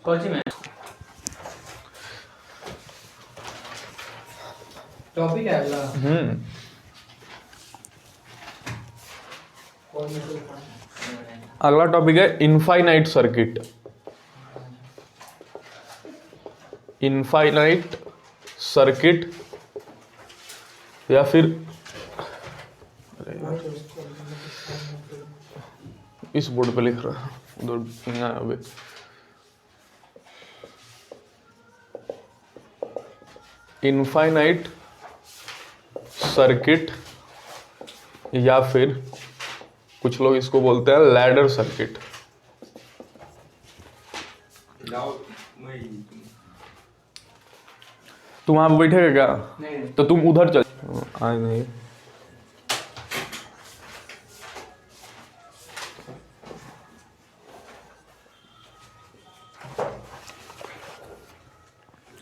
कौन में टॉपिक है अगला? अगला टॉपिक है इनफाइनाइट सर्किट। इनफाइनाइट सर्किट या फिर इस बोर्ड पे लिख रहा है, उधर अभी इनफाइनाइट सर्किट या फिर कुछ लोग इसको बोलते हैं लैडर सर्किट। तुम वहां बैठेगा क्या? नहीं। तो तुम उधर चल। आए नहीं।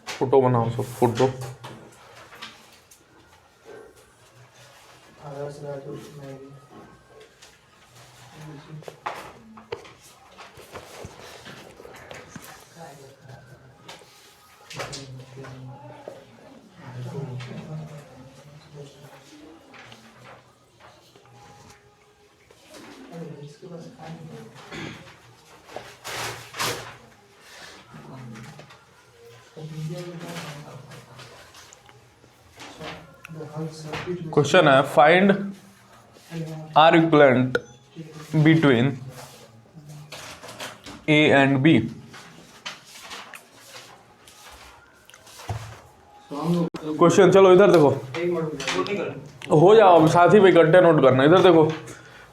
फोटो बनाओ सब फोटो। क्वेश्चन है find R equivalent between A and B. Question चलो इधर देखो, हो जाओ अब साथ ही पे इकट्ठे नोट करना। इधर देखो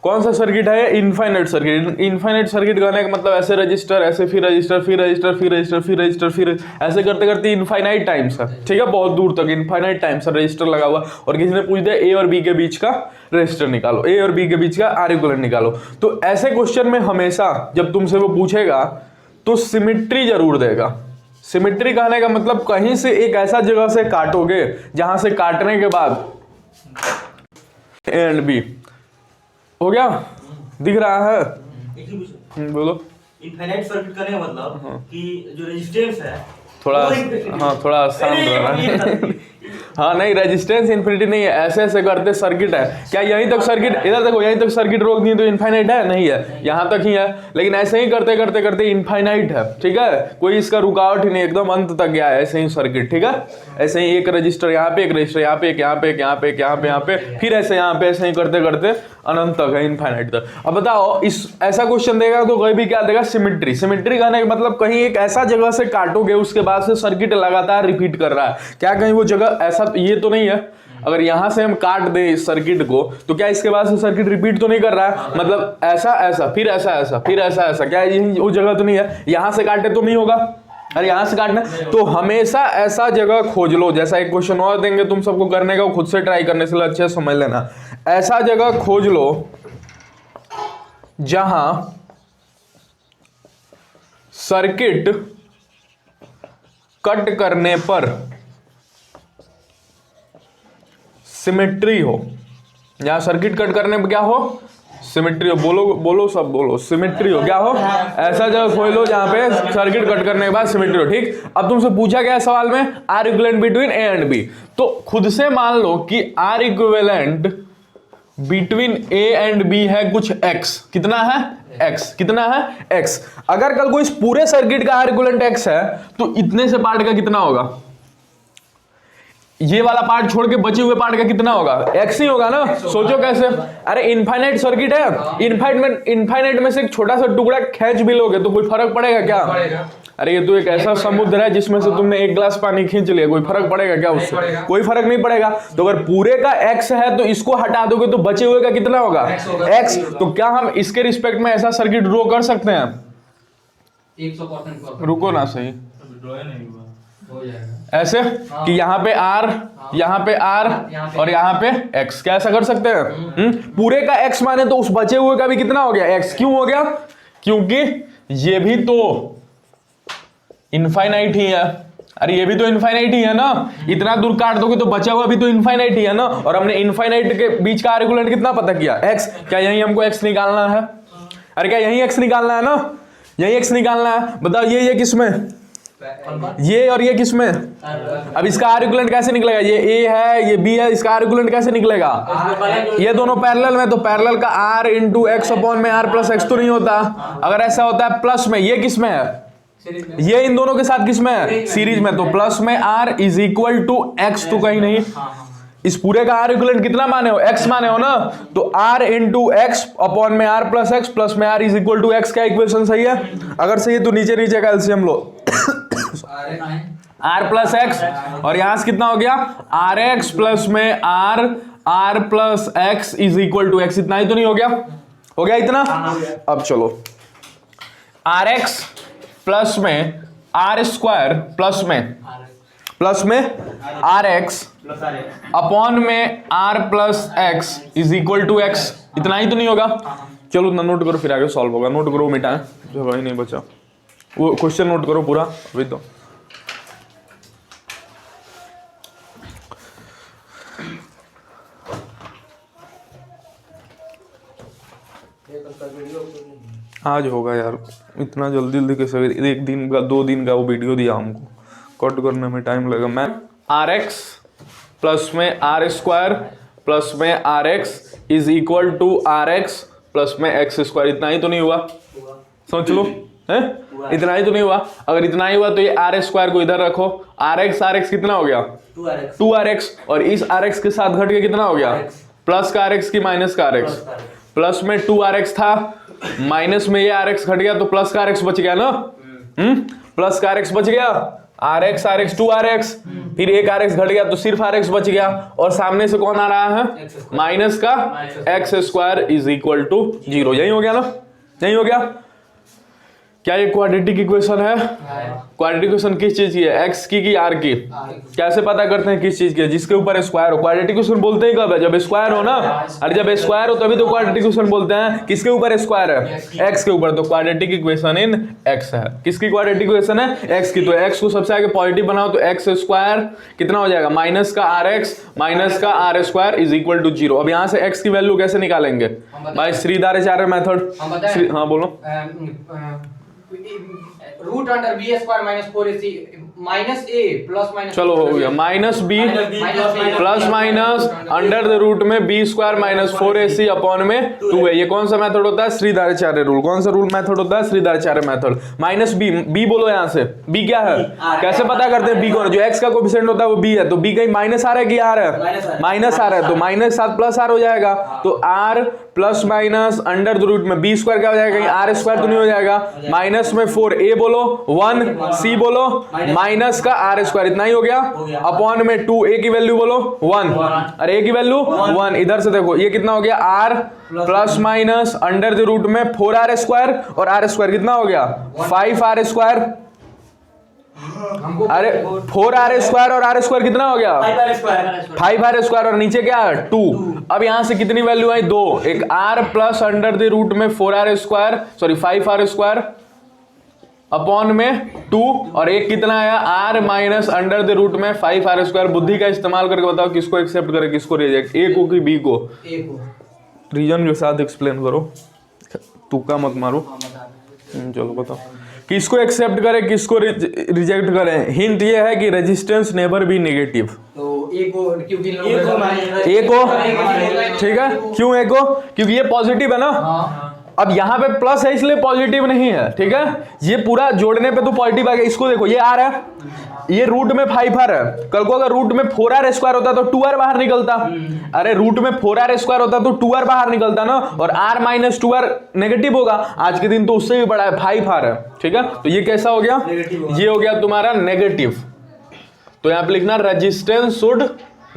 कौन सा सर्किट है? Infinite circuit. इनफाइनाइट सर्किट कहने का मतलब ऐसे रजिस्टर, ऐसे फिर रजिस्टर, फिर रजिस्टर, फिर रजिस्टर, फिर रजिस्टर, फिर ऐसे करते करते इनफाइनाइट टाइम्स है, ठीक है, बहुत दूर तक इनफाइनाइट टाइम्स है रजिस्टर लगा हुआ। और किसी ने पूछ दिया ए और बी के बीच का रजिस्टर निकालो, ए और बी के बीच का आर इक्विवेलेंट निकालो। तो ऐसे क्वेश्चन में हमेशा जब तुमसे वो पूछेगा तो सिमिट्री जरूर देगा। सिमिट्री कहने का मतलब कहीं से एक ऐसा जगह से काटोगे जहां से काटने के बाद ए एंड बी हो गया, दिख रहा है? बोलो। इनफाइनाइट सर्किट करने का मतलब कि जो रेजिस्टेंस है थोड़ा, हाँ थोड़ा आसान रहा है। हाँ नहीं, रेजिस्टेंस इन्फिनिटी नहीं है, ऐसे ऐसे करते सर्किट है। क्या यहीं तक सर्किट, इधर देखो यहीं तक सर्किट रोक दी तो इनफाइनाइट है? नहीं है, यहाँ तक ही है। लेकिन ऐसे ही करते करते करते इनफाइनाइट है, ठीक है, कोई इसका रुकावट ही नहीं, एकदम अंत तक गया है ऐसे ही सर्किट, ठीक है। ऐसे ही एक रजिस्टर यहाँ पे, एक रजिस्टर यहाँ पे, एक यहाँ पे, एक यहाँ पे, एक यहाँ पे, यहाँ पे, फिर ऐसे यहाँ पे, ऐसे ही करते करते अनंत तक है, इनफाइनाइट तक। अब बताओ इस ऐसा क्वेश्चन देगा तो कोई भी क्या देगा? सिमिट्री। सिमिट्री कहने का मतलब कहीं एक ऐसा जगह से काटोगे उसके बाद से सर्किट लगातार रिपीट कर रहा है। क्या कहीं वो जगह ऐसा ये तो नहीं है? अगर यहां से हम काट दें इस सर्किट को तो क्या इसके बाद से सर्किट रिपीट तो नहीं कर रहा है? मतलब ऐसा ऐसा फिर ऐसा ऐसा फिर ऐसा ऐसा, क्या यही वो जगह तो नहीं है? यहां से काटे तो नहीं होगा, अरे यहां से काटना, तो हमेशा ऐसा जगह खोज लो। जैसा एक क्वेश्चन और देंगे तुम सबको करने का, खुद से ट्राई करने से अच्छे से समझ लेना। ऐसा जगह खोज लो जहां सर्किट कट करने पर सिमेट्री हो। यहां सर्किट कट करने पर क्या हो? सिमेट्री हो। बोलो बोलो सब बोलो, सिमेट्री हो। क्या हो? ऐसा जगह खोज लो जहां पे सर्किट कट करने के बाद सिमेट्री हो, ठीक। अब तुमसे पूछा गया सवाल में R equivalent between A and B, तो खुद से मान लो कि R equivalent between A and B है कुछ x। कितना है? x। कितना है? x। अगर कल को इस पूरे सर्किट का आर इक्विवेलेंट x है तो इतने से पार्ट का कितना होगा? ये वाला पार्ट छोड़ के बचे हुए पार्ट का कितना होगा? x ही होगा ना। सोचो कैसे? अरे इनफाइनाइट सर्किट है, इनफाइनाइट में से एक छोटा सा टुकड़ा खींच भी लोगे तो कोई फर्क पड़ेगा क्या? अरे ये तो एक ऐसा समुद्र है जिसमें से तुमने एक गिलास पानी खींच लिया, कोई फर्क पड़ेगा क्या उससे? कोई फर्क नहीं पड़ेगा। तो अगर पूरे का x है तो इसको हटा दोगे तो बचे हुए का कितना होगा? x। तो क्या हम इसके रिस्पेक्ट में ऐसा सर्किट ड्रॉ कर सकते हैं? 100% रुको ना सही, ऐसे कि यहाँ पे R, यहाँ पे R और यहाँ पे X। क्या ऐसा कर सकते हैं? पूरे का X माने तो उस बचे हुए का भी कितना हो गया? X। क्यों हो गया? क्योंकि ये भी तो इनफाइनाइट ही है। अरे ये भी तो इनफाइनाइट ही है ना, इतना दूर काट दोगे तो बचा हुआ भी तो इनफाइनाइट ही है ना। और हमने इनफाइनाइट के बीच का आर इक्विवेलेंट कितना पता किया? X। क्या यही हमको X निकालना है? अरे क्या यही X निकालना है ना? यही x निकालना है। बताओ ये किस में, ये और ये किस में। अब इसका आर इक्विवेलेंट कैसे निकलेगा, ये a है ये b है, इसका आर इक्विवेलेंट कैसे निकलेगा, ये दोनों पैरेलल में, तो पैरेलल का r इंटू एक्स अपॉन में r प्लस एक्स तो नहीं होता। अगर ऐसा होता है प्लस में, ये किस में है, ये इन दोनों के साथ किस में है, सीरीज में, तो प्लस में r is equal to x, तो कहीं नहीं। इस पूरे का आर इक्विवेलेंट कितना माने हो, x माने हो ना, तो r इंटू एक्स अपॉन में r प्लस एक्स प्लस में r is equal to x. क्या इक्वेशन सही है, अगर सही है तो नीचे नीचे का एलसीएम लो, r प्लस एक्स और यहां से कितना हो गया आर एक्स प्लस में r plus x is equal to x. इतना ही तो नहीं हो गया, हो गया इतना। अब चलो आर एक्स प्लस में आर स्क्वायर प्लस में आर एक्स अपॉन में r plus x is equal to x. इतना ही तो नहीं होगा। चलो उतना नोट करो फिर आगे सॉल्व होगा। नोट करो, मिटाएं जो भाई नहीं बचा वो क्वेश्चन नोट करो पूरा अभी तो। आज होगा यार, इतना जल्दी जल्दी कैसे, एक दिन का 2 दिन का वो वीडियो दिया हमको, कट करने में टाइम लगेगा। मैं आर एक्स प्लस में आर स्क्वायर प्लस में R x is equal to R x plus में एक्स स्क्वायर। इतना ही तो नहीं हुआ, सोच लो है, इतना ही तो नहीं हुआ। अगर इतना ही हुआ तो ये आर स्क्वायर को इधर रखो, आर एक्स कितना हो गया 2rx, और इस rx के साथ घट के कितना हो गया प्लस का rx की माइनस का rx। प्लस में 2rx था, माइनस में ये rx घट गया तो प्लस का rx बच गया ना, प्लस का rx बच गया, rx 2rx, फिर एक rx घट गया तो सिर्फ rx बच गया, और सामने से कौन आ रहा है माइनस का x square is equal to 0। यही हो गया ना, यही हो गया। क्या ये क्वाड्रेटिक इक्वेशन है? क्वाड्रेटिक इक्वेशन किस चीज की है, एक्स की आर की? कैसे पता करते हैं किस चीज की है? जिसके ऊपर स्क्वायर हो। क्वाड्रेटिक इक्वेशन बोलते ही कब है, जब स्क्वायर हो ना, और जब स्क्वायर हो तभी तो क्वाड्रेटिक इक्वेशन बोलते हैं। किसके ऊपर स्क्वायर है, एक्स के ऊपर, तो क्वाड्रेटिक इक्वेशन इन एक्स है। किसकी क्वाड्रेटिक इक्वेशन है, एक्स की। तो एक्स को सबसे आगे पॉजिटिव बनाओ तो एक्स स्क्वायर कितना हो जाएगा माइनस का आर एक्स माइनस का R square is equal to 0। अब यहाँ से एक्स की वैल्यू कैसे निकालेंगे भाई, श्रीधाराचार्य मेथड। हाँ बोलो। Root under B square minus 4ac minus A plus minus, चलो हो गया, minus B plus minus under the root में B square minus 4ac upon में 2 है। ये कौन सा मेथड होता है, श्रीधाराचार्य रूल। कौन सा रूल मेथड होता है, श्रीधाराचार्य मेथड। माइनस बी बोलो यहाँ से, बी क्या है, कैसे पता करते हैं बी कौन, जो एक्स का कोएफिशिएंट होता है वो बी है, तो बी कहीं माइनस आ रहा है कि आ रहा है, माइनस आ रहा है, तो माइनस साथ प्लस आर हो जाएगा, तो R plus minus under the root में बी स्क्वायर क्या हो जाएगा, कहीं आर स्क्वायर तो नहीं हो जाएगा, माइनस में 4 ए बोलो 1 सी बोलो माइनस का आर स्क्वायर। इतना ही हो गया, अपॉन में 2 ए की वैल्यू बोलो 1, अरे ए की वैल्यू 1। इधर से देखो ये कितना हो गया, R plus minus under the root में 4r स्क्वायर, और आर स्क्वायर कितना हो गया 5r स्क्वायर। अरे 4r स्क्वायर और आर स्क्वायर कितना हो गया 5r स्क्वायर, और नीचे क्या है 2। अब यहां से कितनी वैल्यू आई 2, एक r plus under the root में 4r square sorry 5r square upon में 2, और एक कितना आया r minus under the root में 5r स्क्वायर। बुद्धि का इस्तेमाल करके बताओ किसको एक्सेप्ट करे किसको रिजेक्ट, ए को कि बी को। रीजन के साथ एक्सप्लेन करो, तुक्का मत मारो। चलो बताओ किसको एक्सेप्ट करे किसको रिजेक्ट करें। हिंट ये है कि रेजिस्टेंस नेवर बी नेगेटिव। तो ए को क्योंकि ए को ठीक है, क्यों ए को, क्योंकि ये पॉजिटिव है ना। अब यहाँ पे प्लस है इसलिए पॉजिटिव नहीं है, ठीक है। ये पूरा जोड़ने पे तो पॉजिटिव आ गया। इसको देखो ये आ रहा है, ये रूट में 5r है, कल को अगर रूट में 4r स्क्वायर होता तो 2r बाहर निकलता। अरे रूट में 4r स्क्वायर होता तो 2r बाहर निकलता ना, और r माइनस 2r नेगेटिव होगा। आज के दिन तो उससे भी बड़ा है 5r है, ठीक है। तो ये कैसा हो गया, ये हो गया तुम्हारा नेगेटिव। तो यहाँ पे लिखना resistance should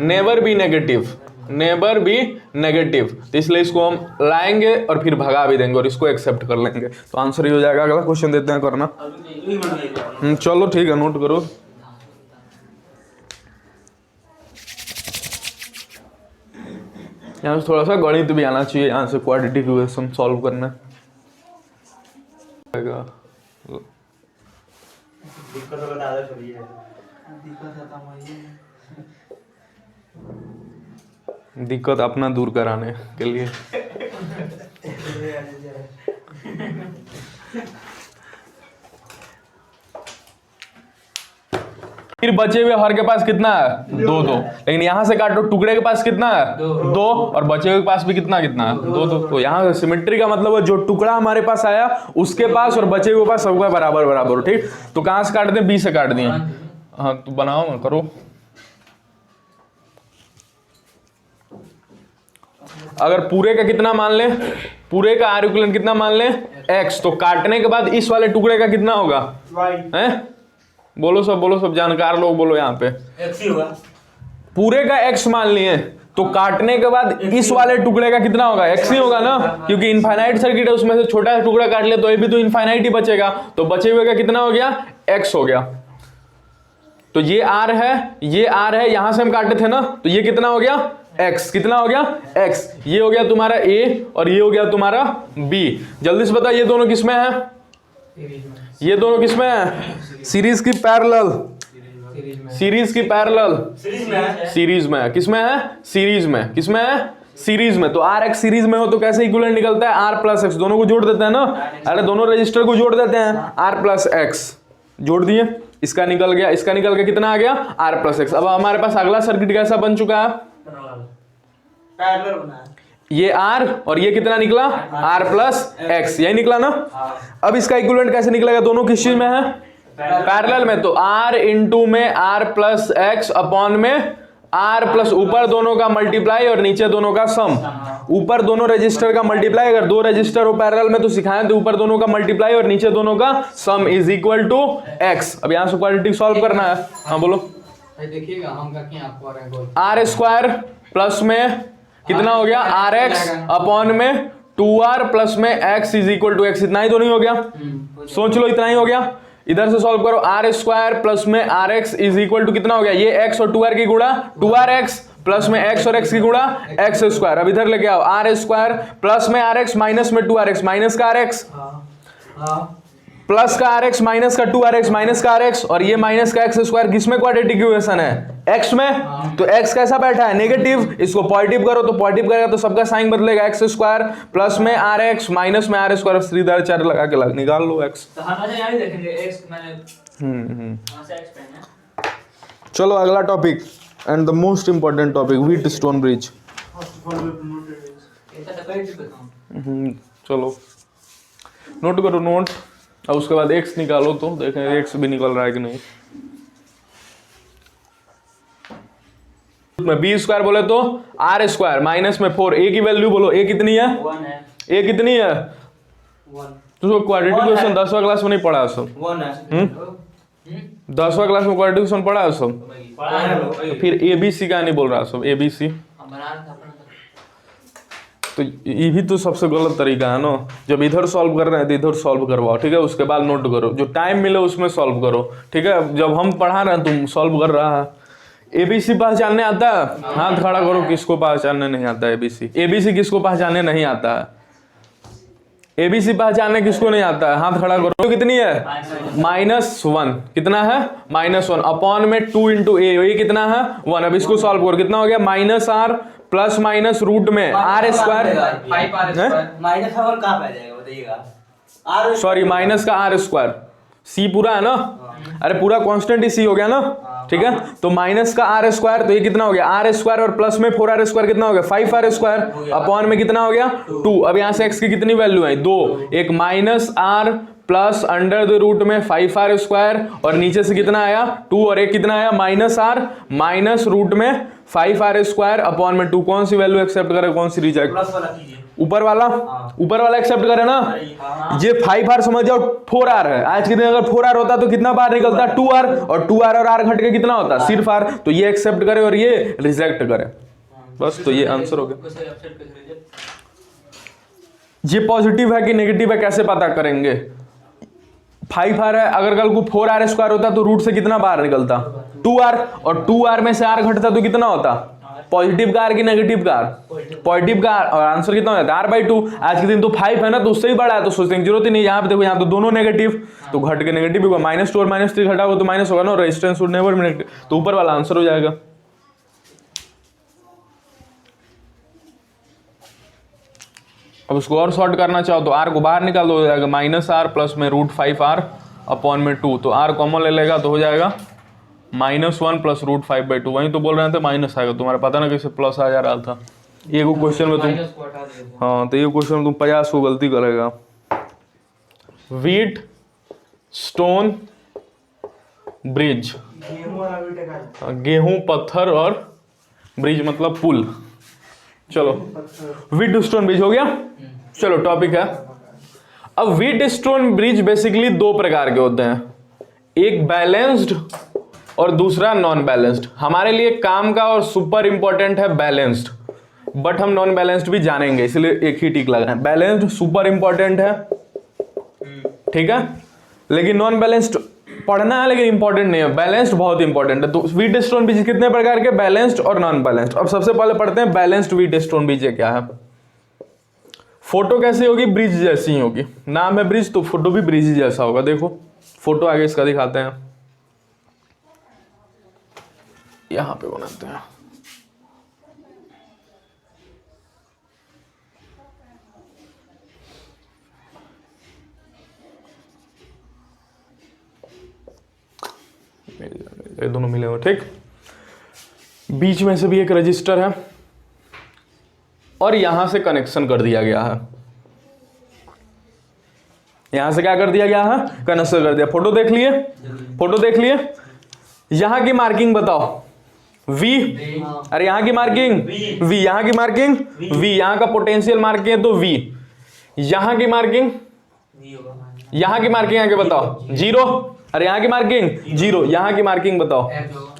never be negative, never be negative. तो इसलिए इसको हम लाएंगे और फिर भगा भी देंगे और इसको एक्सेप्ट कर लेंगे। तो आंसर ये हो जाएगा। अगला क्वेश्चन देते हैं करना। चलो ठीक है, नोट करो। यहाँ से थोड़ा सा गणित भी आना चाहिए, यहाँ से क्वाड्रेटिक इक्वेशन सॉल्व करना दिक्कत अपना दूर कराने के लिए। फिर बचे हुए हर के पास कितना है 2 2, लेकिन यहाँ से काटो टुकड़े के पास कितना है 2 और बचे हुए के पास भी कितना कितना है 2 2। तो यहाँ सिमेट्री का मतलब है जो टुकड़ा हमारे पास आया उसके पास और बचे हुए के पास सबका बराबर बराबर। ठीक, तो कहाँ से काट दें, बी से काट दिए। हाँ तो बनाओ ना, करो। अगर पूरे का कितना मान लें, पूरे का आर इक्विवेलेंट कितना मान लें x, तो काटने के बाद इस वाले टुकड़े का कितना होगा हैं? बोलो सब जानकार लोग बोलो यहाँ पे। x ही होगा। पूरे का x मान लिए तो काटने के बाद इस वाले टुकड़े का कितना होगा x ही होगा ना, क्योंकि इनफाइनाइट सर्किट है, उसमें से छोटा टुकड़ा काट ले तो ये भी तो इनफाइनाइट ही बचेगा। तो बचे हुए का कितना हो गया x हो गया। तो ये r है, यहां से हम काटे थे ना, तो ये कितना हो गया x, कितना हो गया x। ये हो गया तुम्हारा a और ये हो गया तुम्हारा b। जल्दी से बता ये दोनों किसमें है, ये दोनों किसमें है, सीरीज की पैरेलल, सीरीज की पैरेलल, सीरीज में है। किसमें है, सीरीज में। किसमें है, सीरीज में। तो आर एक्स सीरीज में हो तो कैसे इक्विवेलेंट निकलता है, आर प्लस एक्स, दोनों को जोड़ देते हैं ना। अरे दोनों रजिस्टर को जोड़ देते हैं, आर प्लस एक्स जोड़ दिए, इसका निकल गया, इसका निकल के कितना आ गया आर प्लस एक्स। अब हमारे पास अगला सर्किट कैसा बन चुका है, पैरेलल बना है। ये आर और ये कितना निकला आर प्लस एक्स, यही निकला ना। अब इसका इक्विवेलेंट कैसे निकलेगा, दोनों किस चीज में है पैरेलल में, तो आर इंटू में आर प्लस एक्स अपॉन में आर प्लस, ऊपर दोनों का मल्टीप्लाई और नीचे दोनों का सम। ऊपर दोनों रजिस्टर का मल्टीप्लाई, अगर दो रजिस्टर हो पैरेलल में तो सिखाएं तो ऊपर दोनों का मल्टीप्लाई और नीचे दोनों का sum is equal to x. अब यहां से क्वाड्रेटिक सॉल्व करना है। हाँ बोलो, देखिएगा हम करके आपको आ रहे हैं। आर स्क्वायर प्लस में कितना हो गया आर एक्स अपॉन में 2r प्लस में x is equal to x, इतना ही तो नहीं हो गया, सोच लो इतना ही हो गया। इधर से सॉल्व करो, आर स्क्वायर प्लस में R x is equal to कितना हो गया, ये x और 2r की गुणा 2rx प्लस में x और x की गुणा x स्क्वायर। अब इधर लेके आओ, आर स्क्वायर प्लस में आर एक्स माइनस में 2rx, माइनस का आर एक्स प्लस का आर एक्स माइनस का 2rx माइनस का आर एक्स, और ये माइनस का एक्स स्क्वायर किसमें क्वाड्रेटिक इक्वेशन है x में, तो x कैसा बैठा है नेगेटिव, इसको पॉजिटिव करो तो पॉजिटिव करेगा तो सबका साइन बदलेगा, एक्स स्क्वायर प्लस में आर एक्स माइनस में आर स्क्वायर, सीधा 4 लगा के निकाल लो x। तो हम ऐसे यहां देखेंगे x मैंने वहां से x पहना। चलो अगला topic and the most important topic, wheat stone bridge. चलो नोट करो नोट, और उसके बाद x निकालो तो देखें x भी निकल रहा है कि नहीं। में बी स्क्वायर बोले तो आर स्क्वायर माइनस में 4, a की वैल्यू बोलो, a कितनी है 1 है, a कितनी है 1 तो क्वाड्रेटिक इक्वेशन 10वां क्लास में नहीं पढ़ा है सब, 1 है 10वां क्लास में क्वाड्रेटिक इक्वेशन पढ़ा है सब, पढ़ा है। फिर ABC का नहीं बोल रहा सब, ABC हम बना रहे थे अपना। तो ये भी तो सबसे गलत तरीका है ना, जब इधर सॉल्व कर रहे हैं तो इधर सॉल्व करवाओ, ठीक है, उसके बाद नोट करो, जो टाइम मिले उसमें सॉल्व करो, ठीक है। जब हम पढ़ा रहे हैं तुम सॉल्व कर रहा है। ABC पहचानने आता है, हाथ खड़ा करो किसको पहचानने नहीं आता है ABC किसको पहचानने नहीं आता है, ABC पहचानने किसको नहीं आता है, हाथ खड़ा करो। तो कितनी है -1, कितना है -1 अपॉन में 2 इंटू ए, ये कितना है 1। अब इसको सॉल्व करो, कितना हो गया -r प्लस माइनस रूट में आर स्क्वायर, माइनस और कहां पे आ जाएगा बताइएगा, r सॉरी माइनस का आर स्क्वायर, सी पूरा है ना, अरे पूरा कांस्टेंट ही सी हो गया ना, ठीक है। तो माइनस का आर स्क्वायर, तो ये कितना हो गया आर स्क्वायर और प्लस में 4r स्क्वायर कितना हो गया 5r स्क्वायर अपॉन में कितना हो गया 2। अब यहां से x की कितनी वैल्यू है 2, एक minus R plus under the root में 5r स्क्वायर और नीचे से कितना आया 2 और एक कितना आया -r माइनस रूट में 5r स्क्वायर अपॉन में 2। कौन सी वैल्यू एक्सेप्ट करे कौन सी रिजेक्ट, प्लस वाला कीजिए, ऊपर वाला एक्सेप्ट करे ना। ये 5r समझ जाओ 4r है, आज के दिन अगर 4r होता तो कितना बार निकलता 2r, और 2r और r घट के कितना होता सिर्फ r, तो ये एक्सेप्ट करे और ये रिजेक्ट करे, बस तो ये आंसर हो गया। ये पॉजिटिव है कि नेगेटिव है कैसे पता करेंगे, 5r है, अगर कल को 4r स्क्वायर होता तो रूट से कितना बाहर निकलता 2r, और 2r में से r घटता तो कितना होता पॉजिटिव का r की नेगेटिव का r, पॉजिटिव का r, और आंसर कितना होता है r/2। आज के दिन तो 5 है ना, तो उससे ही बड़ा है, तो सोचने की जरूरत ही नहीं। यहाँ पे देखो यहाँ तो दोनों नेगेटिव, तो घट के नेगेटिव होगा, -2 और -3 घटा हो तो माइनस होगा ना, resistance would never be negative, तो ऊपर वाला आंसर हो जाएगा। अब उसको और शॉर्ट करना चाहो तो r को बाहर निकाल दो, हो जाएगा -r प्लस में √5r अपॉन में 2, तो r कॉमन ले लेगा तो हो जाएगा -1 प्लस √5/2, वहीं तो बोल रहे थे माइनस आएगा, तुम्हारा पता ना कैसे प्लस आ जा रहा था। ये को क्वेश्चन में तुम, माइनस को हटा दिए। हाँ तो ये क्वेश्चन में तुम 50 को गलती करेगा। वीट स्टोन ब्रिज, गेहूं पत्थर और ब्रिज मतलब पुल। चलो वीट स्टोन ब्रिज हो गया। चलो टॉपिक है अब वीट स्टोन ब्रिज बेसिकली दो प्रकार के होते हैं, एक बैलेंस्ड और दूसरा नॉन बैलेंस्ड। हमारे लिए काम का और सुपर इंपॉर्टेंट है बैलेंस्ड, बट हम नॉन बैलेंस्ड भी जानेंगे, इसलिए एक ही टिक लगा है। बैलेंस्ड सुपर इंपॉर्टेंट है, ठीक है, लेकिन नॉन बैलेंस्ड पढ़ना है लेकिन इंपॉर्टेंट नहीं है, बैलेंस्ड बहुत इंपॉर्टेंट है। तो वीट स्टोन बीज कितने प्रकार के, बैलेंस्ड और नॉन बैलेंस्ड। अब सबसे पहले पढ़ते हैं बैलेंस्ड वीट स्टोन बीज क्या है। फोटो कैसी होगी, ब्रिज जैसी ही होगी, नाम है ब्रिज तो फोटो भी ब्रिज ही जैसा होगा। देखो फोटो आगे इसका दिखाते हैं, यहां पे बनाते हैं। ये दोनों मिले हुए, ठीक। बीच में से भी एक रजिस्टर है और यहां से कनेक्शन कर दिया गया है, यहां से क्या कर दिया गया है, कनेक्शन कर दिया। फोटो देख लिए, फोटो देख लिए, यहां की मार्किंग बताओ, V, अरे यहां की मार्किंग V, यहां की मार्किंग V, यहां का पोटेंशियल मार्किंग है तो V, यहां की मार्किंग, यहां की मार्किंग आगे बताओ 0, अरे यहाँ की मार्किंग 0, यहाँ की मार्किंग बताओ,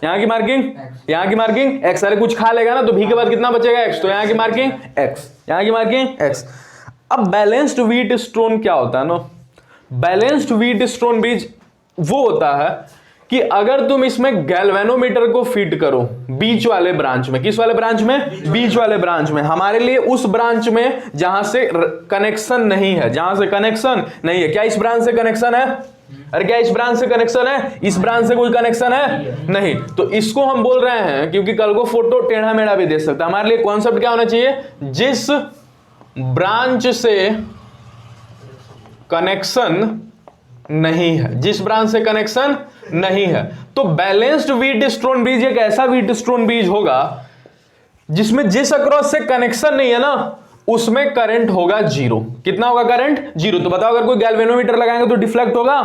यहाँ की मार्किंग, यहाँ की मार्किंग x, अरे कुछ खा लेगा ना तो v के बाद कितना बचेगा x, तो यहाँ की मार्किंग x, यहाँ की मार्किंग x। अब बैलेंस्ड वीट स्टोन क्या होता है ना, बैलेंस्ड वीट स्टोन बीज वो होता है कि अगर तुम इसमें गैल्वेनोमीटर को फिट करो बीच वाले ब्रांच में, किस वाले ब्रांच में, बीच वाले ब्रांच में, हमारे लिए उस ब्रांच में जहां से कनेक्शन नहीं है, जहां से कनेक्शन नहीं है। क्या इस ब्रांच से कनेक्शन है, अरे क्या इस ब्रांच से कनेक्शन है, इस ब्रांच से कोई कनेक्शन है नहीं, तो इसको हम बोल रहे हैं, क्योंकि कल को फोटो टेढ़ा मेढ़ा भी दे सकता है। हमारे लिए कॉन्सेप्ट क्या होना चाहिए, जिस ब्रांच से कनेक्शन नहीं है, जिस ब्रांच से कनेक्शन नहीं है। तो बैलेंस्ड वीट स्टोन ब्रिज एक ऐसा वीट स्टोन ब्रिज होगा जिसमें जिस अक्रॉस से कनेक्शन नहीं है ना उसमें करंट होगा 0। कितना होगा करंट, 0। तो बताओ अगर कोई गैल्वेनोमीटर लगाएंगे तो डिफ्लेक्ट होगा,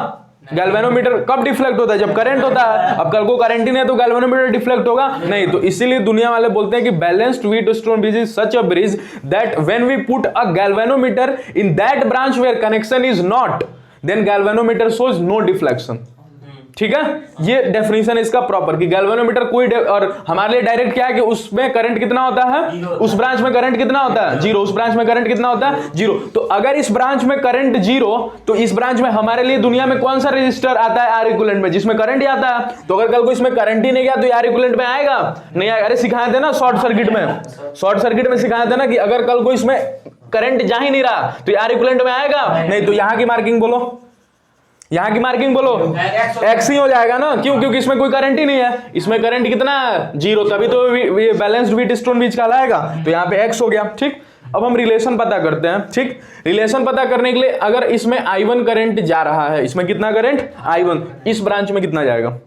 गैल्वेनोमीटर कब डिफ्लेक्ट होता है, जब करंट होता है। अब कल को करंट ही नहीं है तो गैल्वेनोमीटर डिफ्लेक्ट होगा नहीं। तो इसीलिए दुनिया वाले बोलते हैं कि balanced wheatstone bridge is such a bridge that when we put a galvanometer in that branch where connection is not, then galvanometer shows no deflection. ठीक है, ये डेफिनेशन इसका प्रॉपर कि गैल्वेनोमीटर कोई और हमारे लिए डायरेक्ट क्या है कि उसमें करंट कितना होता है, उस ब्रांच में करंट कितना होता है 0, उस ब्रांच में करंट कितना होता है 0। तो अगर इस ब्रांच में करंट 0 तो इस ब्रांच में हमारे लिए दुनिया में कौन सा रजिस्टर आता है, आर इक्विवेलेंट में, जिसमें करंट ही आता है। तो अगर कल को इसमें करंट ही नहीं गया तो आर इक्विवेलेंट में आएगा नहीं आएगा। अरे सिखाए थे ना शॉर्ट सर्किट में, शॉर्ट सर्किट में सिखाए थे ना कि अगर कल को इसमें करंट जा ही नहीं रहा तो आर इक्विवेलेंट में आएगा नहीं। तो यहां की मार्किंग बोलो, यहां की मार्किंग बोलो x ही हो जाएगा ना, क्यों, क्योंकि इसमें कोई करंट ही नहीं है, इसमें करंट कितना है 0, तभी तो ये बैलेंस्ड वीट स्टोन ब्रिज कहलाएगा। तो यहां पे x हो गया, ठीक। अब हम रिलेशन पता करते हैं, ठीक। रिलेशन पता करने के लिए अगर इसमें I1 करंट जा रहा है, इसमें कितना करंट I1, इस ब्रांच में कितना जाएगा,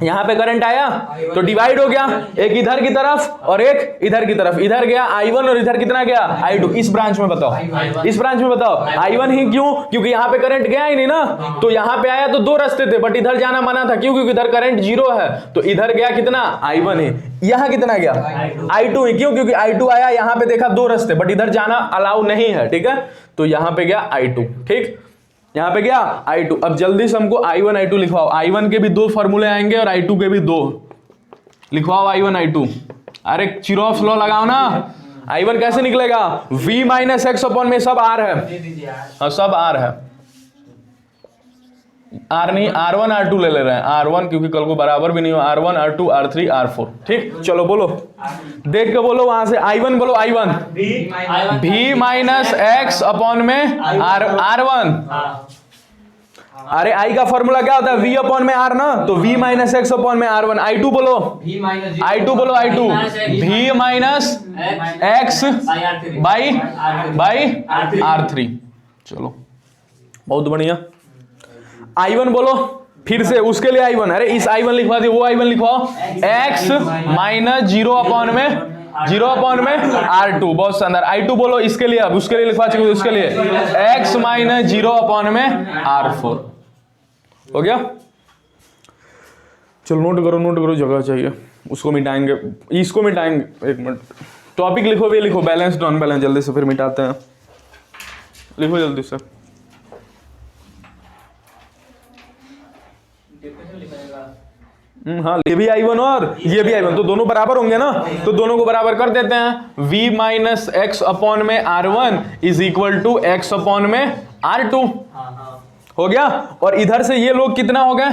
यहां पे करंट आया तो डिवाइड हो गया, एक इधर की तरफ और एक इधर की तरफ, इधर गया I1 और इधर कितना गया I2। इस ब्रांच में बताओ, इस ब्रांच में बताओ I1 ही, क्यों, क्योंकि यहां पे करंट गया ही नहीं ना, तो यहां पे आया तो 2 रास्ते थे बट इधर जाना मना था, क्यों, क्योंकि इधर करंट 0 है। तो इधर गया कितना I1 ही, यहां कितना गया I2 ही, क्यों, क्योंकि I2 आया, यहां पे देखा 2 रास्ते बट इधर जाना अलाउ नहीं है, ठीक है। तो यहां पे गया I2, ठीक, यहां पे गया I2। अब जल्दी से हमको I1 I2 लिखवाओ, I1 के भी 2 फॉर्मूले आएंगे और I2 के भी 2 लिखवाओ, I1 I2। अरे चिरॉफ लॉ लगाओ ना, I1 कैसे निकलेगा, V माइनस एक्स अपॉन में सब R है, हाँ सब R है, R नहीं R1 R2 ले रहे हैं, R1 क्योंकि कल को बराबर भी नहीं हो, R1 R2 R3 R4, ठीक। चलो बोलो, देख के बोलो, वहां से I1 बोलो, I1 V minus x upon में R1। अरे I का फॉर्मूला क्या होता है, V अपॉन में R ना, तो V माइनस एक्स अपॉन में R1। I2 बोलो, I2 बोलो, I2 V minus x by R3। चलो बहुत बढ़िया। I1 बोलो, फिर से उसके लिए I1, अरे इस I1 लिखवा दिए, वो I1 लिखवाओ, x माइनस 0/में R2, बहुत शानदार। I2 बोलो इसके लिए, अब उसके लिए लिखवा चुके, उसके लिए x माइनस 0/में R4 हो गया। चलो नोट करो, जगह चाहिए, उसको मिटाएंगे, इसको मिटाएंगे। एक मिनट, टॉपिक लिखो, भी लिखो, बैलेंस नॉन बैलेंस, जल्दी से फिर मिटाते हैं, लिखो जल्दी से। हाँ, ये भी I1 और ये भी I1, तो दोनों बराबर होंगे ना, तो दोनों को बराबर कर देते हैं। v माइनस एक्स अपॉन में R1 is equal to x upon में R2 हो गया। और इधर से ये लोग कितना हो गए,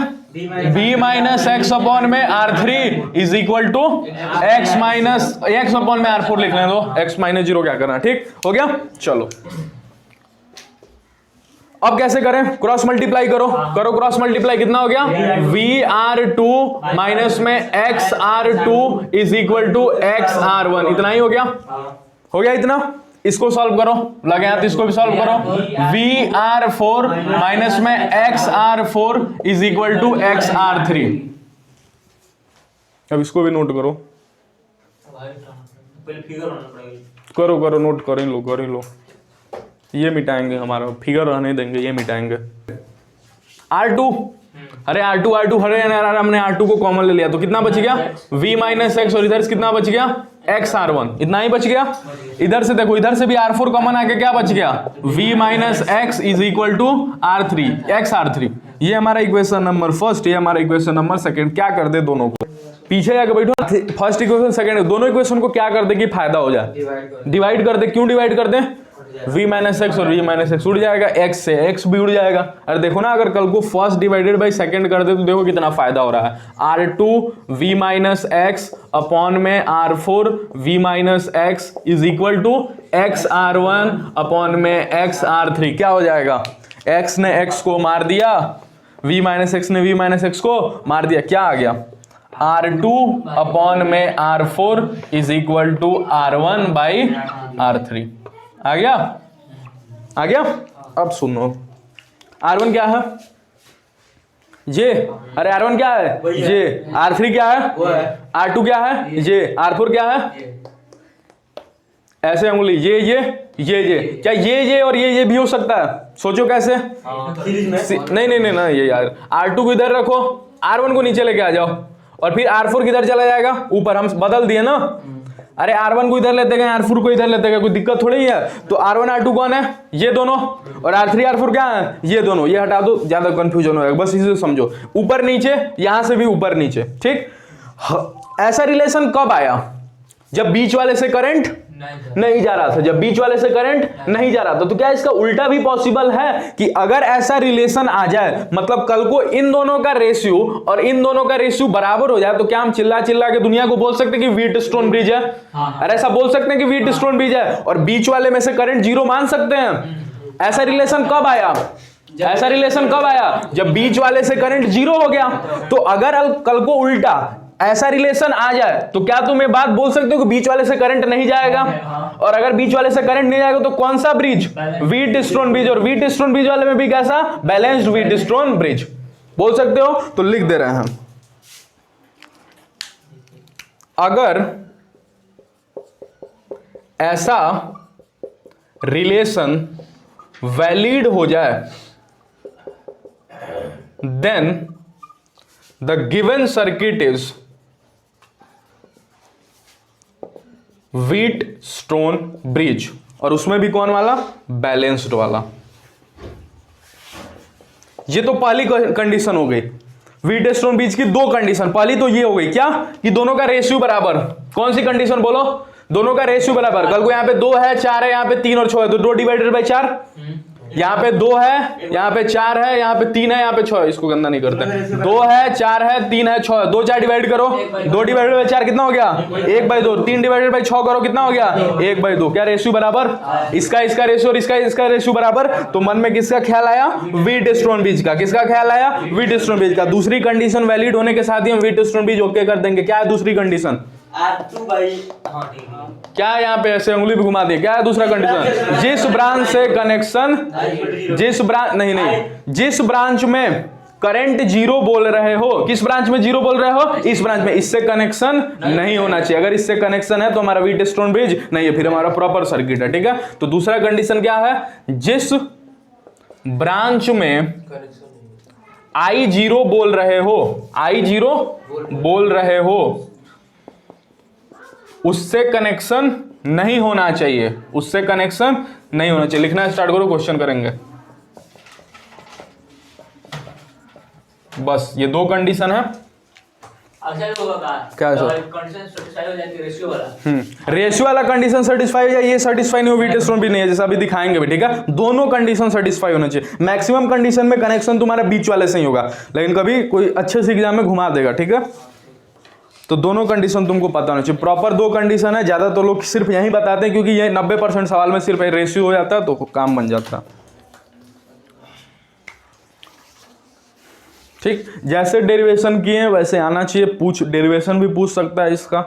v माइनस एक्स अपॉन में R3 is equal to x minus x upon में R4 लिख लें, दो x माइनस 0 क्या करना, ठीक हो गया। चलो अब कैसे करें, क्रॉस मल्टीप्लाई करो क्रॉस मल्टीप्लाई, कितना हो गया, VR2 माइनस में XR2 is equal to XR1, इतना ही हो गया इतना। इसको सॉल्व करो, लगे हाथ, इसको भी सॉल्व करो। VR4 माइनस में XR4 is equal to XR3, अब इसको भी नोट करो, करो नोट कर लो, ये मिटाएंगे, हमारा फिगर रहने देंगे, ये मिटाएंगे। R2, अरे R2 हरे हमने R2 को कॉमन ले लिया, तो कितना बच गया, v माइनस एक्स, और इधर से कितना बच गया, XR1, इतना ही बच गया। इधर से देखो, इधर से भी R4 कॉमन आके क्या बच गया, v minus x is equal to R3 XR3। ये हमारा इक्वेशन नंबर फर्स्ट, ये हमारा इक्वेशन नंबर सेकंड। क्या कर दे दोनों को, पीछे जाके बैठो, फर्स्ट इक्वेशन सेकंड, दोनों इक्वेशन को क्या कर दे कि फायदा हो जाए, डिवाइड कर दे। क्यों डिवाइड कर दे, v माइनस एक्स और v माइनस एक्स उड़ जाएगा, x से x भी उड़ जाएगा। अरे देखो ना, अगर कल को फर्स्ट डिवाइडेड बाई सेकंड कर दे तो देखो कितना फायदा हो रहा है। R2 v minus x upon में R4 v minus x is equal to XR1 upon में XR3, क्या हो जाएगा, x ने x को मार दिया, v माइनस एक्स ने v माइनस एक्स को मार दिया, क्या आ गया, R2 अपॉन में R4 is equal to R1 by R3। आ गया। अब सुनो, R1 क्या है, J, अरे R1 क्या है, J, R3 क्या है, R2 क्या है, J, R4 क्या है, ऐसे अंगुली, ये क्या ये और ये भी हो सकता है, सोचो कैसे, नहीं ये यार, R2 को इधर रखो, R1 को नीचे लेके आ जाओ, और फिर R4 किधर चला जाएगा, ऊपर, हम बदल दिए ना। अरे R1 को इधर लेते गए, R4 को इधर लेते गए, कोई दिक्कत थोड़ी है। तो R1 R2 कौन है, ये दोनों, और R3 R4 क्या है, ये दोनों। ये हटा दो, ज्यादा कंफ्यूजन होगा, बस इसे समझो, ऊपर नीचे, यहां से भी ऊपर नीचे, ठीक। ऐसा रिलेशन कब आया, जब बीच वाले से करंट नहीं जा रहा था, जब बीच वाले से करंट नहीं जा रहा था। तो क्या इसका उल्टा भी पॉसिबल है कि अगर ऐसा रिलेशन आ जाए, मतलब कल को इन दोनों का रेशियो और इन दोनों का रेशियो बराबर हो जाए, तो क्या हम चिल्ला के दुनिया को बोल सकते हैं कि व्हीटस्टोन ब्रिज है, अरे ऐसा बोल सकते हैं कि व्हीटस्टोन ब्रिज है, और बीच वाले में से करंट जीरो मान सकते हैं। ऐसा रिलेशन कब आया, जब बीच वाले से करंट जीरो हो गया। तो अगर कल को उल्टा ऐसा रिलेशन आ जाए, तो क्या तुम ये बात बोल सकते हो कि बीच वाले से करंट नहीं जाएगा, और अगर बीच वाले से करंट नहीं जाएगा तो कौन सा ब्रिज, व्हीटस्टोन ब्रिज, और व्हीटस्टोन ब्रिज वाले में भी कैसा, बैलेंस्ड व्हीटस्टोन ब्रिज बोल सकते हो। तो लिख दे रहे हैं, अगर ऐसा रिलेशन वैलिड हो जाए, then the given circuit is Wheatstone bridge, और उसमें भी कौन वाला, बैलेंस्ड वाला। ये तो पहली कंडीशन हो गई, व्हीटस्टोन ब्रिज की दो कंडीशन। पहली तो ये हो गई क्या, कि दोनों का रेशियो बराबर। कौन सी कंडीशन बोलो, दोनों का रेशियो बराबर। कल को यहाँ पे 2 है, 4 है, यहाँ पे 3 और 6 है, तो 2 डिवाइडेड बाई 4, यहाँ पे 2 है, यहाँ पे 4 है, यहाँ पे 3 है, यहाँ पे 6 है, इसको गंदा नहीं करते। 2 है, 4 है, 3 है, 6 है, 2 4 डिवाइड करो, 2 डिवाइडेड बाई 4 कितना हो गया, 1/2। 3 डिवाइडेड बाई 6 करो, कितना हो गया, 1/2। क्या रेशियो बराबर, इसका रेशियो और इसका रेशियो बराबर। तो मन में किसका ख्याल आया, व्हीटस्टोन ब्रिज का। किसका ख्याल आया, व्हीटस्टोन ब्रिज का। दूसरी कंडीशन वैलिड होने के साथ ही हम व्हीटस्टोन ब्रिज ओके कर देंगे। क्या है दूसरी कंडीशन, क्या है, यहाँ पे ऐसे उंगली भी घुमा दी, क्या है दूसरा कंडीशन, जिस ब्रांच से कनेक्शन, जिस ब्रांच में करंट जीरो बोल रहे हो, किस ब्रांच में जीरो बोल रहे हो, इस ब्रांच में, इससे कनेक्शन नहीं होना चाहिए। अगर इससे कनेक्शन है तो हमारा व्हीटस्टोन ब्रिज नहीं है, फिर हमारा प्रॉपर सर्किट है। ठीक है, तो दूसरा कंडीशन क्या है, जिस ब्रांच में आई जीरो बोल रहे हो, आई जीरो बोल रहे हो, उससे कनेक्शन नहीं होना चाहिए, उससे कनेक्शन नहीं होना चाहिए। लिखना स्टार्ट करो, क्वेश्चन करेंगे। बस ये दो कंडीशन है। अच्छा होगा क्या है सर? कंडीशन सेटिस्फाई हो जाती है रेशियो वाला। रेशियो वाला कंडीशन सेटिस्फाई हो जाए, ये सेटिस्फाई नहीं हो, व्हीटस्टोन भी नहीं है, जैसा अभी दिखाएंगे भी। ठीक है, दोनों कंडीशन सेटिस्फाई होना चाहिए। मैक्सिमम कंडीशन में कनेक्शन तुम्हारा बीच वाले से ही होगा, लेकिन कभी कोई अच्छे से एग्जाम में घुमा देगा। ठीक है, तो दोनों कंडीशन तुमको पता होना चाहिए। प्रॉपर दो कंडीशन है, ज्यादा तो लोग सिर्फ यही बताते हैं, क्योंकि ये 90% सवाल में सिर्फ रेशियो हो जाता है तो काम बन जाता है। ठीक, जैसे डेरिवेशन किए हैं वैसे आना चाहिए। डेरिवेशन भी पूछ सकता है इसका।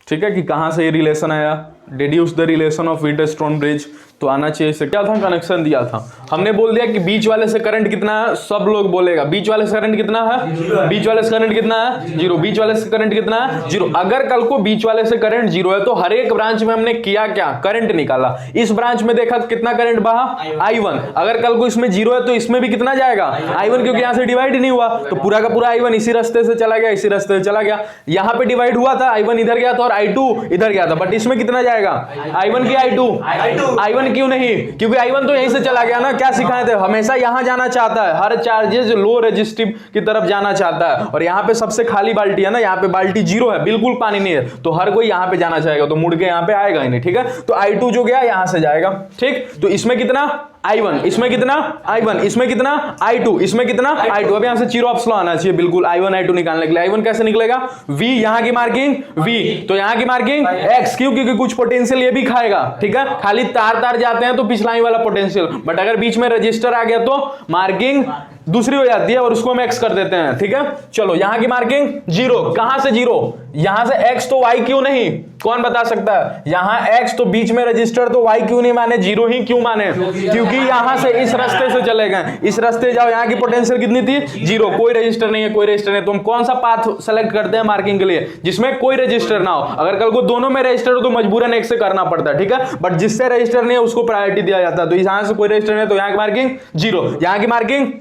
ठीक है, कि कहां से ये रिलेशन आया, deduce the relation of Wheatstone bridge, तो आना चाहिए। इससे क्या था, कनेक्शन दिया था, हमने बोल दिया कि बीच वाले से करंट कितना है, सब लोग बोलेगा बीच वाले से करंट कितना है, बीच वाले से करंट कितना है, जीरो। बीच वाले से करंट कितना है, जीरो। अगर कल को बीच वाले से करंट जीरो है तो हर एक ब्रांच में हमने किया क्या, करंट निकाला। इस ब्रांच में देखा कितना करंट बहा, I1। अगर कल को इसमें जीरो है तो इसमें भी कितना जाएगा, I1, क्योंकि यहां से डिवाइड ही नहीं हुआ, तो पूरा का पूरा I1 इसी रास्ते से चला गया, इसी रास्ते से चला गया। यहां पे डिवाइड हुआ था, I1 इधर गया था और I2 इधर गया था, बट इसमें कितना जाएगा, I1 की I2 क्यों नहीं, क्योंकि I1 तो यहीं से चला गया ना। क्या सिखाए थे, हमेशा यहां जाना चाहता है, हर चार्जेस लो रेजिस्टिव की तरफ जाना चाहता है, और यहां पे सबसे खाली बाल्टी है ना, यहां पे बाल्टी जीरो है, बिल्कुल पानी नहीं है, तो हर कोई यहां पे जाना चाहेगा, तो मुड़ के यहां पे आएगा ही नहीं। ठीक है, तो I2 जो गया यहां से जाएगा। ठीक, तो इसमें कितना I1, इसमें कितना I1, इसमें कितना I2, इसमें कितना I2। अब यहां से जीरो ऑप्शन आना चाहिए बिल्कुल I1 I2 निकालने के लिए। I1 कैसे निकलेगा, V, यहां की मार्किंग V, तो यहां की मार्किंग X, क्यों, क्योंकि कुछ पोटेंशियल ये भी खाएगा। ठीक है, खाली तार जाते हैं तो पिछला ही वाला पोटेंशियल, बट अगर बीच में रजिस्टर आ गया तो मार्किंग दूसरी हो जाती है और उसको हम X कर देते हैं। ठीक है, चलो यहां की मार्किंग जीरो। कहां से जीरो, यहां से X तो Y क्यों नहीं, कौन बता सकता है, यहां X तो बीच में रजिस्टर, तो Y क्यों नहीं माने, जीरो ही क्यों माने, क्योंकि यहां से इस रास्ते से चले गए, इस रास्ते जाओ, यहां की पोटेंशियल कितनी थी, जीरो। कोई रजिस्टर नहीं है, कोई रजिस्टर नहीं, तो हम कौन सा पाथ सेलेक्ट करते हैं मार्किंग के लिए, जिसमें कोई रजिस्टर ना हो। अगर कल को दोनों में रजिस्टर हो तो मजबूरन X से करना पड़ता है। ठीक है, बट जिससे रजिस्टर नहीं है उसको प्रायोरिटी दिया जाता है, तो यहां से कोई रजिस्टर नहीं है तो यहां की मार्किंग जीरो, यहां की मार्किंग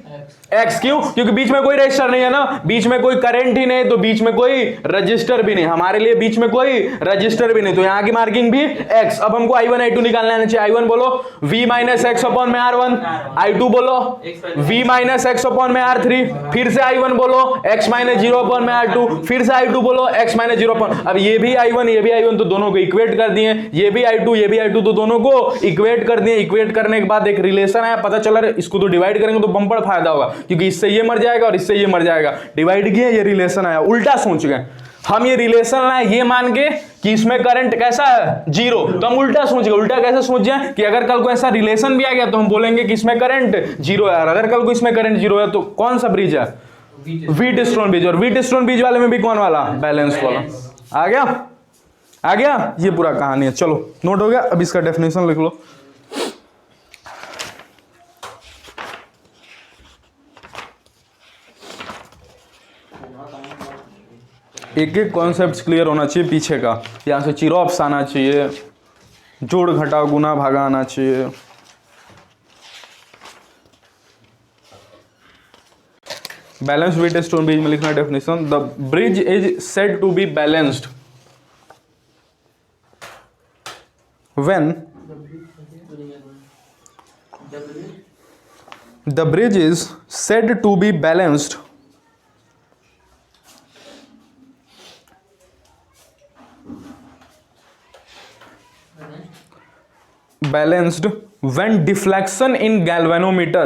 X, क्यों, क्योंकि बीच में कोई रजिस्टर नहीं है ना, बीच में कोई करंट ही नहीं, तो बीच में कोई रजिस्टर भी नहीं, हमारे लिए बीच में कोई रजिस्टर भी नहीं, तो यहां की मार्किंग भी X। अब हमको I1 I2 निकालना है। I1 बोलो V माइनस एक्स अपॉन में R1, I2 बोलो V माइनस एक्स अपॉन में R3, फिर से I1 बोलो X माइनस जीरो अपॉन में R2, फिर से I2 बोलो X माइनस जीरो अपॉन। अब ये भी I1 ये भी I1, तो दोनों को इक्वेट कर दिए, ये भी I2 ये भी I2, तो दोनों को इक्वेट कर दिए। इक्वेट करने के बाद एक रिलेशन आया, पता चला इसको तो डिवाइड करेंगे तो बम्पर फायदा होगा, क्योंकि इससे ये मर जाएगा और इससे ये मर जाएगा। डिवाइड किए, ये रिलेशन आया, उल्टा सोच गए हम, ये रिलेशन लाए ये मान के कि इसमें करंट कैसा है, जीरो, तो हम उल्टा सोच गए। उल्टा कैसे सोच जाए कि अगर कल को ऐसा रिलेशन भी आ गया तो हम बोलेंगे कि इसमें करंट जीरो है, अगर कल को इसमें करंट जीरो है तो कौन सा ब्रिज है, व्हीटस्टोन ब्रिज। और व्हीटस्टोन ब्रिज वाले में भी कौन वाला, बैलेंस वाला। आ गया, ये पूरा कहानी है। चलो नोट हो गया, अब इसका डेफिनेशन लिख लो। एक एक कॉन्सेप्ट क्लियर होना चाहिए पीछे का, यहाँ से चिरॉप्स आना चाहिए, जोड़ घटाव गुना भागा आना चाहिए। बैलेंस्ड व्हीटस्टोन ब्रिज में लिखना definition, the bridge is said to be balanced when the bridge is said to be balanced balanced when deflection in galvanometer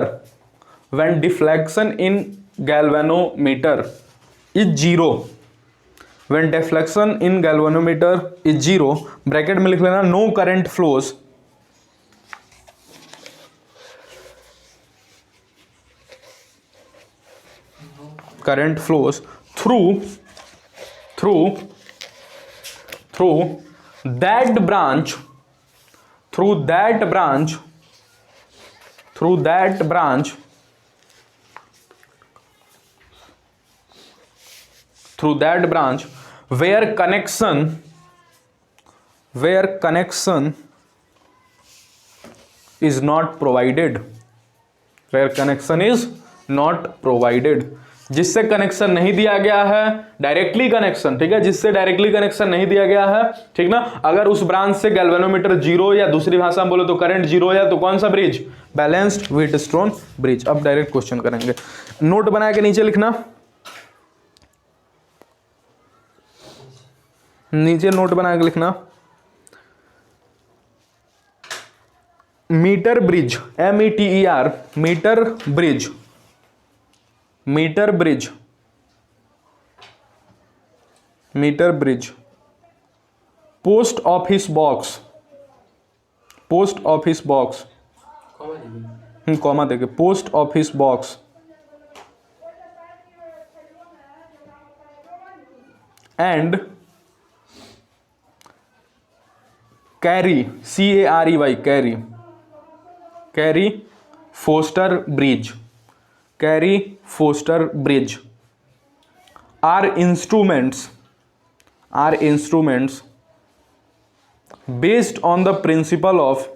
is zero, when deflection in galvanometer is zero, bracket में लिख लेना, no current flows through that branch through that branch where connection is not provided, where connection is not provided, जिससे connection नहीं दिया गया है, directly connection, ठीक है, जिससे डायरेक्टली कनेक्शन नहीं दिया गया है, ठीक ना, अगर उस ब्रांच से गैल्वेनोमीटर जीरो या दूसरी भाषा में बोलो तो करंट जीरो या तो कौन सा ब्रिज, बैलेंस्ड व्हीटस्टोन ब्रिज। अब डायरेक्ट क्वेश्चन करेंगे, नोट बना के नीचे लिखना, नीचे नोट बना के लिखना, metre bridge, METER, metre bridge, metre bridge, metre bridge, post office box, post office box, comma देके, post office box and Carey, CAREY, Carey, Carey Foster bridge, Carey Foster bridge are instruments based on the principle of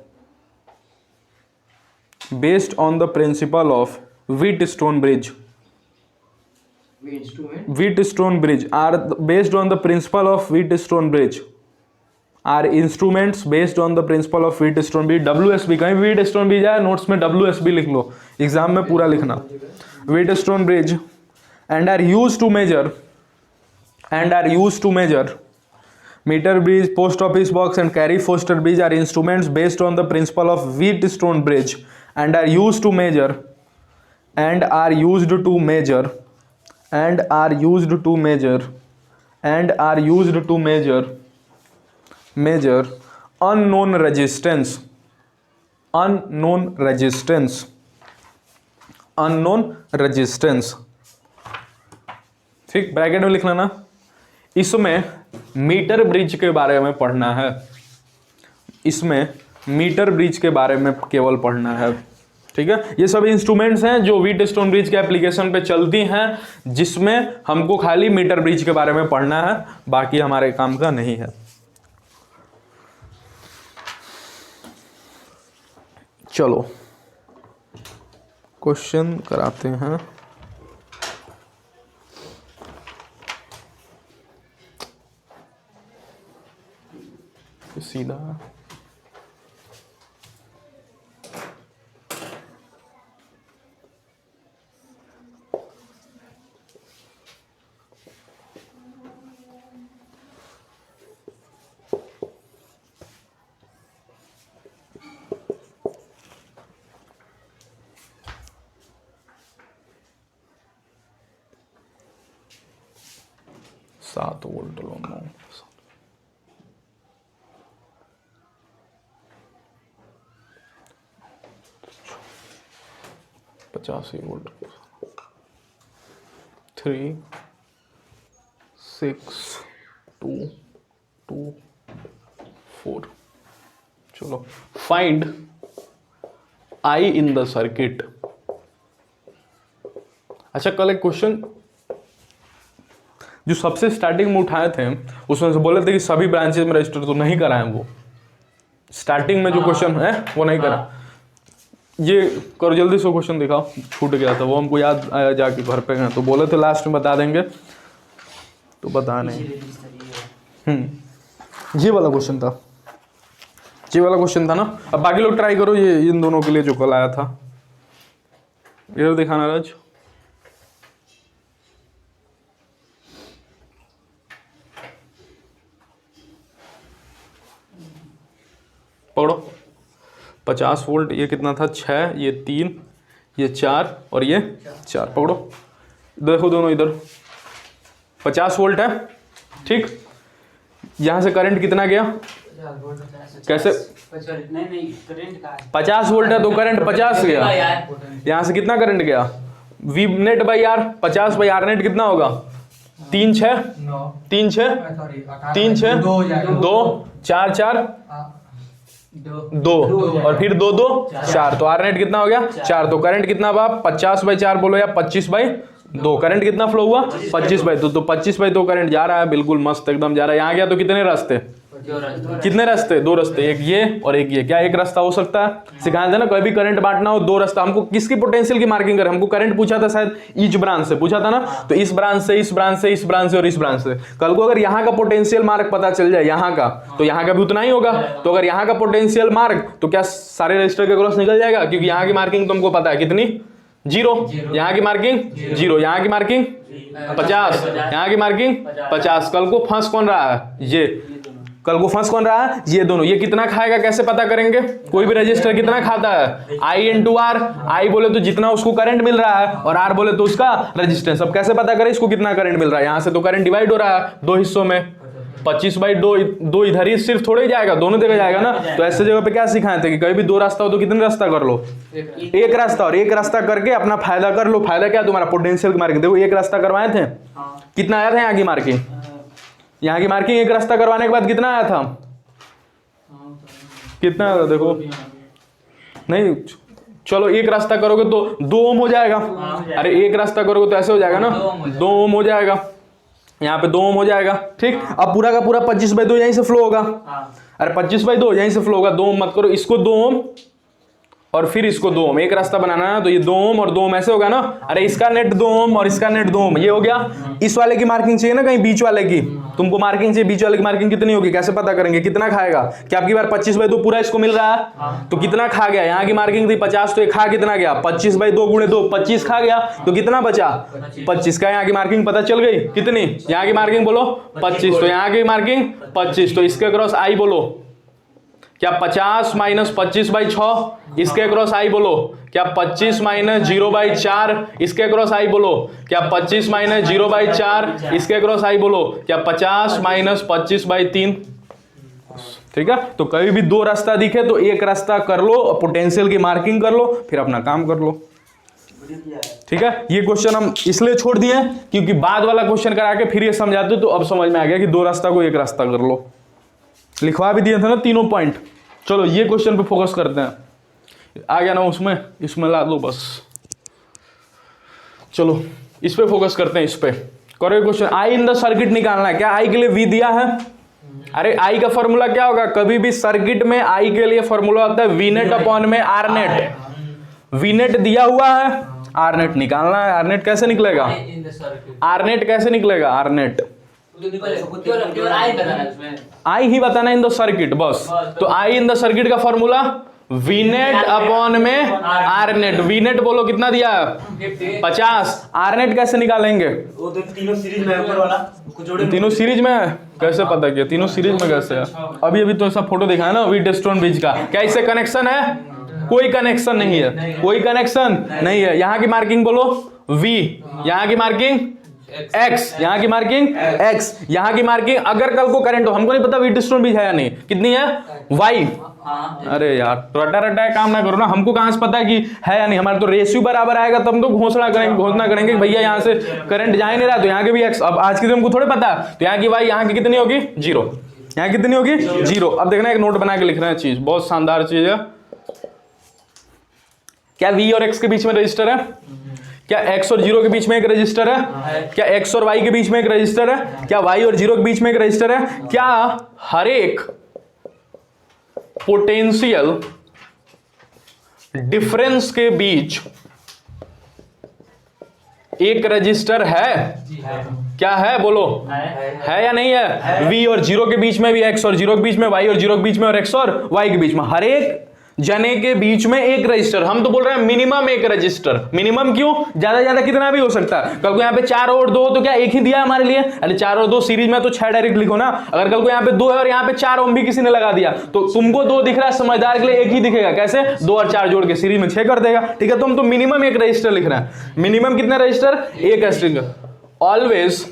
Wheatstone bridge. Wheatstone bridge are based on the principle of Wheatstone bridge, are instruments based on the principle of Wheatstone bridge. WSB, कहीं Wheatstone bridge आया notes में WSB लिख लो, exam में पूरा लिखना, Wheatstone bridge, and are used to measure meter bridge, post office box and carry foster bridge are instruments based on the principle of Wheatstone bridge and are used to measure unknown resistance, ठीक, bracket में लिख लेना। इसमें metre bridge के बारे में पढ़ना है, इसमें मीटर ब्रिज के बारे में केवल पढ़ना है, ठीक है। ये सब इंस्ट्रूमेंट्स हैं जो व्हीटस्टोन ब्रिज के एप्लीकेशन पे चलती हैं, जिसमें हमको खाली मीटर ब्रिज के बारे में पढ़ना है, बाकी हमारे काम का नहीं है। चलो क्वेश्चन कराते हैं। सीधा सात वोल्ट लो, 85 वोल्ट, 3 6 2 2 4। चलो find I in the circuit. अच्छा, कल एक क्वेश्चन जो सबसे स्टार्टिंग में उठाए थे उसमें से बोले थे कि सभी ब्रांचेज में रजिस्टर, तो नहीं कराएं, वो स्टार्टिंग में जो क्वेश्चन है वो नहीं करा। ये करो जल्दी से क्वेश्चन दिखाओ, छूट गया था वो, हमको याद आया जाके घर पे गए तो बोले थे लास्ट में बता देंगे, तो बता नहीं। ये वाला क्वेश्चन था, ये वाला क्वेश्चन था ना। अब बाकी लोग ट्राई करो, ये इन दोनों के लिए जो कल आया था, इधर दिखाना राज। पकड़ो, 50 वोल्ट, ये कितना था 6, ये 3, ये 4 और ये 4, पकड़ो, देखो दोनों इधर 50 वोल्ट है, ठीक। यहाँ से करंट कितना गया, कैसे, नहीं करंट का 50 वोल्ट है तो करंट 50 गया। यहाँ से कितना करंट गया, V net by R, 50 by R net कितना होगा, 3 6 3 6 3 6 2 4 4 2 और फिर 2 2 4, तो आर नेट कितना हो गया 4। तो करंट कितना हुआ 50 बाई 4 बोलो या 25 बाई 2 करंट कितना फ्लो हुआ 25/2, तो 25/2 करंट जा रहा है, बिल्कुल मस्त एकदम जा रहा है। यहाँ गया तो कितने रास्ते, कितने रास्ते, 2 रास्ते, एक ये और एक ये। क्या एक रास्ता हो सकता है, सिखाया था ना कोई भी करंट बांटना हो 2 रास्ता। हमको किसकी पोटेंशियल की मार्किंग करे, हमको करंट पूछा था शायद ईच ब्रांच से पूछा था ना, तो इस ब्रांच से, इस ब्रांच से, इस ब्रांच से और इस ब्रांच से। कल को अगर यहाँ का पोटेंशियल मार्क पता चल जाए यहाँ का, तो यहाँ का भी उतना ही होगा। तो अगर यहाँ का पोटेंशियल मार्क, तो क्या सारे रजिस्टर के क्रॉस निकल जाएगा, क्योंकि यहाँ की मार्किंग तुमको पता है कितनी 0, यहाँ की मार्किंग 0, यहाँ की मार्किंग 50, यहाँ की मार्किंग 50। कल को फंस कौन रहा है, ये कल को फंस कौन रहा है, ये दोनों। ये कितना खाएगा कैसे पता करेंगे, कोई भी रजिस्टर कितना खाता है, I × R। I बोले तो जितना उसको करंट मिल रहा है, और R बोले तो उसका रेजिस्टेंस। अब कैसे पता करें इसको कितना करंट मिल रहा है, यहाँ से तो करंट डिवाइड हो रहा है 2 हिस्सों में, 25/2, 2 इधर ही सिर्फ थोड़े जाएगा, दोनों जगह जाएगा ना। तो ऐसे जगह पे क्या सिखाए थे कि कहीं भी 2 रास्ता हो तो कितने रास्ता कर लो, एक रास्ता, और एक रास्ता करके अपना फायदा कर लो। फायदा क्या, तुम्हारा पोटेंशियल की मार्किंग। देखो एक रास्ता करवाए थे, कितना आया था यहाँ की मार्किंग, यहाँ की मार्किंग एक रास्ता करवाने के बाद कितना आया था, कितना आया था देखो, नहीं चलो एक रास्ता करोगे तो 2 ओम हो जाएगा। अरे एक रास्ता करोगे तो ऐसे हो जाएगा ना, 2 ओम हो जाएगा, यहाँ पे 2 ओम हो जाएगा। ठीक, अब पूरा का पूरा 25/2 यहीं से फ्लो होगा। अरे 25/2 यहीं से फ्लो होगा, 2 ओम मत करो, इसको 2 ओम और फिर इसको 2 ओम, एक रास्ता बनाना है तो ये 2 ओम और 2 ओम ऐसे होगा ना। अरे इसका नेट 2 ओम और इसका नेट 2 ओम, ये हो गया। इस वाले की मार्किंग चाहिए ना, कहीं बीच वाले की तुमको मार्किंग चाहिए, बीच वाले की मार्किंग कितनी होगी, कैसे पता करेंगे, कितना खाएगा। क्या आपकी बार 25/2 पूरा इसको मिल रहा है, तो कितना खा गया, यहाँ की मार्किंग थी 50, तो ये खा कितना गया, 25/2 × 2 25 खा गया, तो कितना बचा 25 का। यहाँ की मार्किंग पता चल गई कितनी, यहाँ की मार्किंग बोलो 25, तो यहाँ की मार्किंग 25, तो इसके क्रॉस I बोलो क्या 50 - 25/6, इसके क्रॉस I बोलो क्या 25 - 0/4, इसके क्रॉस I बोलो क्या 25 - 0/4, इसके क्रॉस I बोलो क्या 50 - 25/3। ठीक है, तो कभी भी 2 रास्ता दिखे तो एक रास्ता कर लो, पोटेंशियल की मार्किंग कर लो, फिर अपना काम कर लो। ठीक है, ये क्वेश्चन हम इसलिए छोड़ दिए क्योंकि बाद वाला क्वेश्चन करा के फिर ये समझाते, तो अब समझ में आ गया कि 2 रास्ता को एक रास्ता कर लो। लिखवा भी दिए थे ना तीनों पॉइंट। चलो ये क्वेश्चन पे फोकस करते हैं, आ गया ना उसमें, इसमें ला दो बस। चलो इस पे फोकस करते हैं, इस पे करो question. I in the circuit निकालना है। क्या I के लिए V दिया है, अरे I का फॉर्मूला क्या होगा, कभी भी सर्किट में I के लिए फॉर्मूला होता है V net/R net। V net दिया हुआ है, R net निकालना है। R net कैसे निकलेगा, R net कैसे निकलेगा, R net I ही बताना इन द सर्किट बस। तो I इन द सर्किट का formula V net/R net। V net बोलो कितना दिया है 50। R net कैसे निकालेंगे, वो तो तीनों सीरीज में ऊपर वाला को जोड़े, तीनों सीरीज में है, कैसे पता किया तीनों सीरीज में कैसे है। अभी तो ऐसा फोटो दिखा है ना वीटस्टोन ब्रिज का, क्या इससे कनेक्शन है, कोई कनेक्शन नहीं है, कोई कनेक्शन नहीं है। यहाँ की मार्किंग बोलो V, यहाँ की मार्किंग X, यहाँ की मार्किंग X, यहाँ की मार्किंग। अगर कल को करंट हो, हमको नहीं पता वीटस्टोन ब्रिज है या नहीं, कितनी है Y। अरे यार रटा रटा काम ना करो ना, हमको कहां से पता है कि है या नहीं, हमारा तो रेशियो बराबर आएगा तब तो घोषणा करेंगे कि भैया यहाँ से करंट जा ही नहीं रहा, तो यहाँ के भी X। अब आज की हमको थोड़े पता, तो यहाँ की Y यहाँ की कितनी होगी 0, यहाँ कितनी होगी 0। अब देखना एक नोट बना के लिख रहे हैं, चीज बहुत शानदार चीज है। क्या V और X के बीच में रजिस्टर है, क्या X और 0 के बीच में एक रजिस्टर है, क्या X और Y के बीच में एक रजिस्टर है, क्या Y और 0 के बीच में एक रजिस्टर है। क्या हर एक पोटेंशियल डिफरेंस के बीच एक रजिस्टर है, क्या है बोलो, है या नहीं है। V और 0 के बीच में भी, X और 0 के बीच में, Y और 0 के बीच में, और X और Y के बीच में, हर एक जने के बीच में एक रजिस्टर। हम तो बोल रहे हैं मिनिमम एक रजिस्टर। मिनिमम क्यों, ज्यादा ज्यादा कितना भी हो सकता है। कल को यहाँ पे 4 और 2 तो क्या एक ही दिया है हमारे लिए, अरे 4 और 2 सीरीज में तो 6 डायरेक्ट लिखो ना। अगर कल को यहाँ पे 2 है और यहाँ पे 4 ओम भी किसी ने लगा दिया, तो तुमको 2 दिख रहा है, समझदार के लिए एक ही दिखेगा। कैसे, 2 और 4 जोड़ के सीरीज में 6 कर देगा। ठीक है, तो हम तो मिनिमम एक रजिस्टर लिख रहे हैं। मिनिमम कितना रजिस्टर, एक register. Always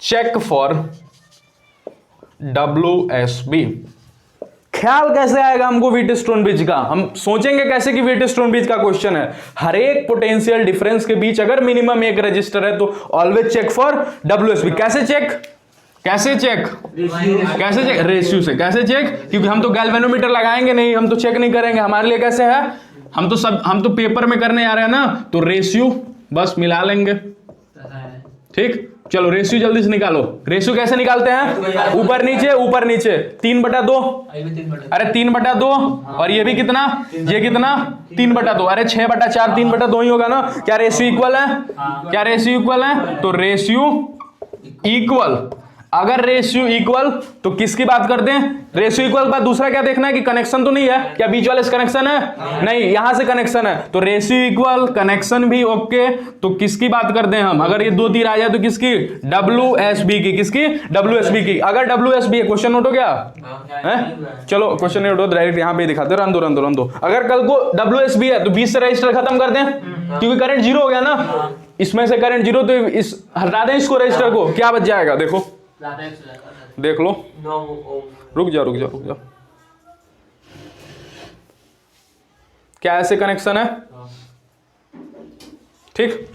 check for WSB। ख्याल कैसे आएगा हमको वीटस्टोन ब्रिज का, हम सोचेंगे कैसे कि वीटस्टोन ब्रिज का क्वेश्चन है। हर एक पोटेंशियल डिफरेंस के बीच अगर मिनिमम एक रजिस्टर है तो ऑलवेज चेक फॉर WSB। कैसे चेक, कैसे चेक, कैसे चेक, रेशियो से। कैसे चेक, क्योंकि हम तो गैल्वेनोमीटर लगाएंगे नहीं, हम तो चेक नहीं करेंगे। हमारे लिए कैसे है, हम तो पेपर में करने आ रहे हैं ना, तो रेशियो बस मिला लेंगे। ठीक, चलो रेशियो जल्दी से निकालो। रेशियो कैसे निकालते हैं? ऊपर नीचे 3/2। अरे 3/2 और ये भी कितना, ये कितना 3/2। अरे 6/4 3/2 ही होगा ना। क्या रेशियो इक्वल है? क्या रेशियो इक्वल है? तो रेशियो इक्वल, अगर रेशियो इक्वल तो किसकी बात करते हैं? रेशियो इक्वल के बाद दूसरा क्या देखना है कि कनेक्शन तो नहीं है। क्या बीच वाले से कनेक्शन है? नहीं, यहां से कनेक्शन है। तो रेशियो इक्वल, कनेक्शन भी ओके। तो किसकी बात करते हैं हम? अगर ये 2 तीर आ जाए तो किसकी? WSB की। किसकी? WSB की। अगर WSB है, क्वेश्चन नोट हो गया है? चलो क्वेश्चन नोट हो, डायरेक्ट यहां पे दिखाते, रन दो। अगर कल को WSB है तो 20 से रजिस्टर खत्म कर दें, क्योंकि करंट 0 हो गया ना। इसमें से करंट 0, तो इस हटा दें इसको, रजिस्टर को। क्या बच जाएगा? देखो देख लो, रुक जाओ। क्या ऐसे कनेक्शन है? ठीक,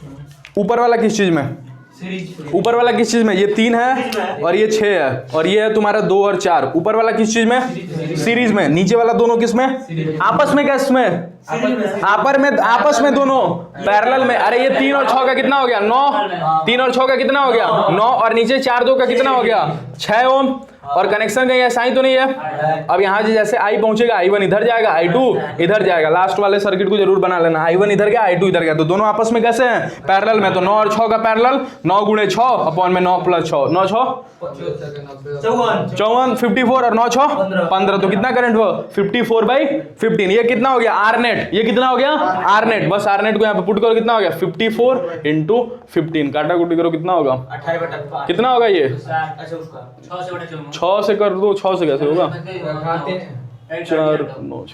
ऊपर वाला किस चीज में? ऊपर वाला किस चीज में? ये 3 है और ये 6 है, और ये है तुम्हारा 2 और 4। ऊपर वाला किस चीज में? सीरीज में। नीचे वाला दोनों किस में? आपस में। किस में? आपस में दोनों पैरेलल में। अरे ये 3 और 6 का कितना हो गया? 9। 3 और 6 का कितना हो गया? 9। और नीचे 4 2 का कितना हो गया? 6 ओम। और कनेक्शन कहीं ऐसा ही तो नहीं है। अब यहाँ से जैसे I पहुंचेगा, I1 इधर जाएगा, I2 इधर जाएगा। लास्ट वाले सर्किट को जरूर बना लेना। I1 इधर गया, I2 इधर गया, तो दोनों आपस में कैसे हैं? पैरेलल में। तो 9 और 6 का पैरेलल, 9 × 6 अपॉन में 9 + 6, 9 6 54, 54 और 9 6 15। तो कितना करंट हुआ? 54/15। ये कितना हो गया? R net. ये कितना हो गया? R net. बस R नेट को यहाँ पे पुट करो, कितना हो गया? 54 × 15। काटा कुटी करो, कितना होगा? 18/5। कितना होगा ये? अच्छा उसका 6 से कर दो। 6 से कैसे होगा? 4 9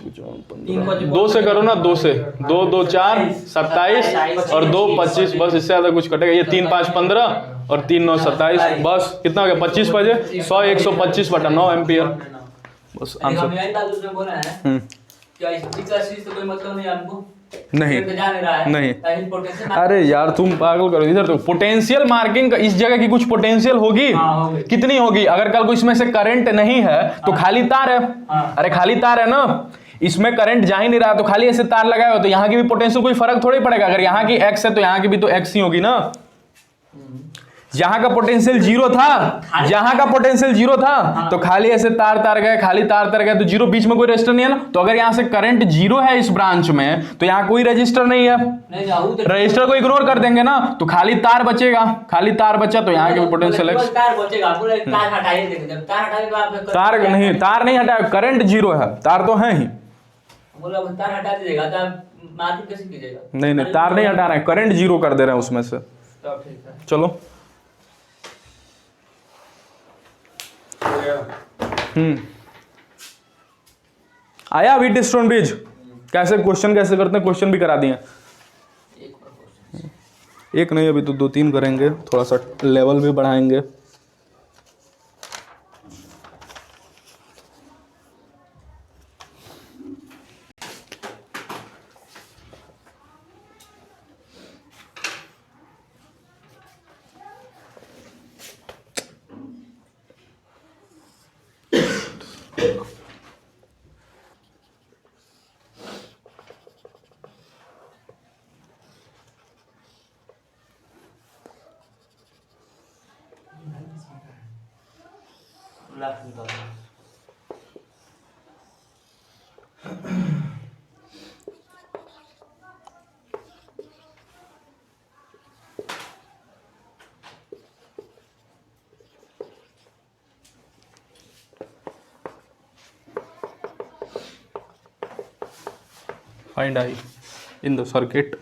2 से करो ना। 2 से 2 2 4 27 और 2 25। बस इससे ज्यादा कुछ कटेगा? ये 3 5 15 और 3 9 27। बस कितना हो गया? 25 बजे 100 125/9 एम्पियर। बस आंसर। नहीं। अरे यार तुम पागल करो। इधर तो पोटेंशियल मार्किंग का, इस जगह की कुछ पोटेंशियल होगी। कितनी होगी? अगर कल को इसमें से करंट नहीं है तो खाली तार है। अरे खाली तार है ना, इसमें करंट जा ही नहीं रहा, तो खाली ऐसे तार लगाए हो तो यहाँ की भी पोटेंशियल कोई फर्क थोड़ी पड़ेगा। अगर यहाँ की x है तो यहाँ की भी तो x ही होगी ना। जहां का पोटेंशियल 0 था, तो खाली ऐसे तार गए, खाली तार गए, तो 0 बीच में कोई रजिस्टर नहीं है ना। तो अगर यहां से करंट 0 है इस ब्रांच में, तो यहां कोई रजिस्टर नहीं है। रजिस्टर को इग्नोर कर देंगे ना, तो खाली तार बचेगा। खाली तार बचा तो यहाँ के पोटेंशियल है। तार नहीं हटाया, करंट 0 है, तार तो है ही। नहीं, तार नहीं हटा रहे हैं, करंट 0 कर दे रहे हैं उसमें से। चलो आया व्हीटस्टोन ब्रिज। कैसे क्वेश्चन कैसे करते हैं? क्वेश्चन भी करा दिए। एक नहीं, अभी तो 2 3 करेंगे, थोड़ा सा लेवल भी बढ़ाएंगे। Find I in the circuit